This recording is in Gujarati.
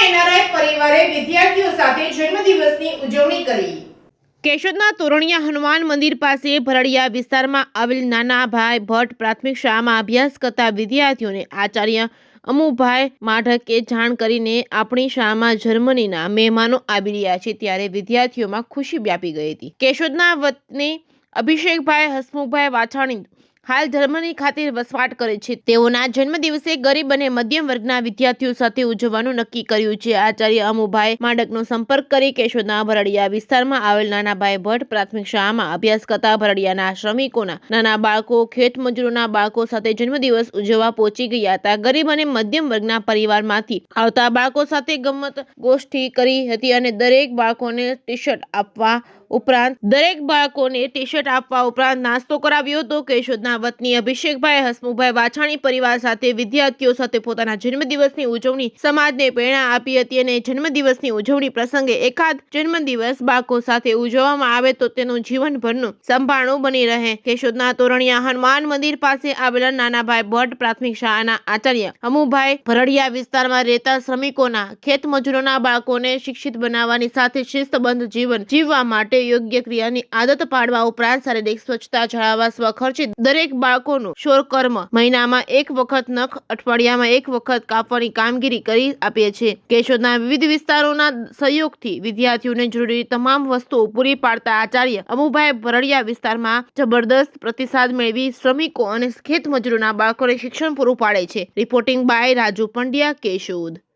એનઆરઆઈ પરિવારે વિદ્યાર્થીઓ સાથે જન્મદિવસની ઉજવણી કરી। કેશોદના તોરણિયા હનુમાન મંદિર પાસે ભરડિયા વિસ્તારમાં આવેલ નાના ભાઈ ભટ્ટ પ્રાથમિક શાળામાં અભ્યાસ કરતા વિદ્યાર્થીઓને આચાર્ય અમુભાઈ માઢકે જાણ કરીને આપણી શાળામાં જર્મનીના મહેમાનો આવી રહ્યા છે ત્યારે વિદ્યાર્થીઓમાં ખુશી વ્યાપી ગઈ હતી। કેશોદના વતની અભિષેકભાઈ હસમુખભાઈ વાછાણી હાલ જર્મની ખાતે વસવાટ કરે છે। તેઓના જન્મદિવસે ગરીબ અને મધ્યમ વર્ગના વિદ્યાર્થીઓ સાથે ઉજવવાનું નક્કી કર્યું છે। આચાર્ય અમુભાઈ માડકનો સંપર્ક કરી કેશોદના ભરડિયા વિસ્તારમાં આવેલ નાનાભાઈ ભટ્ટ પ્રાથમિક શાળામાં અભ્યાસ કરતા ભરડિયાના શ્રમિકોના નાના બાળકો ખેતમજૂરોના બાળકો સાથે જન્મદિવસ ઉજવવા પહોંચી ગયા હતા। ગરીબ અને મધ્યમ વર્ગના પરિવારમાંથી આવતા બાળકો સાથે ગમત ગોષ્ઠી કરી હતી અને દરેક બાળકોને ટી શર્ટ આપવા ઉપરાંત નાસ્તો કરાવ્યો હતો। કેશોદના વતની અભિષેકભાઈ હસમુખભાઈ વાછાણી પરિવાર સાથે વિદ્યાર્થીઓ સાથે પોતાના જન્મદિવસની ઉજવણી સમાજને પ્રેરણા આપી હતી અને જન્મદિવસની ઉજવણી પ્રસંગે એકાદ જન્મદિવસ બાળકો સાથે ઉજવવામાં આવે તો તેનું જીવનભરનું સંભાળણું બની રહે। કેશોદના તોરણિયા હનુમાન મંદિર પાસે આવેલા નાનાભાઈ ભટ્ટ પ્રાથમિક શાળાના આચાર્ય અમુભાઈ ભરડિયા વિસ્તારમાં રહેતા શ્રમિકોના ખેતમજૂરોના બાળકોને શિક્ષિત બનાવવાની સાથે શિસ્તબદ્ધ જીવન જીવવા માટે યોગ્ય ક્રિયાની આદત પાડવા ઉપરાંત શારીરિક સ્વચ્છતા જાળવવા સ્વખર્ચે દરેક બાળકોનું શોરકર્મ મહિનામાં એક વખત નખ અઠવાડિયામાં એક વખત કાપવાની કામગીરી કરી આપીએ છીએ। કેશોદના વિવિધ વિસ્તારોના સહયોગથી વિદ્યાર્થીઓને જરૂરી તમામ વસ્તુઓ પૂરી પાડતા આચાર્ય અમુભાઈ ભરડિયા વિસ્તારમાં જબરદસ્ત પ્રતિસાદ મેળવી શ્રમિકો અને ખેતમજૂરોના બાળકોને શિક્ષણ પૂરું પાડે છે। Reporting by Raju Pandya, Keshod.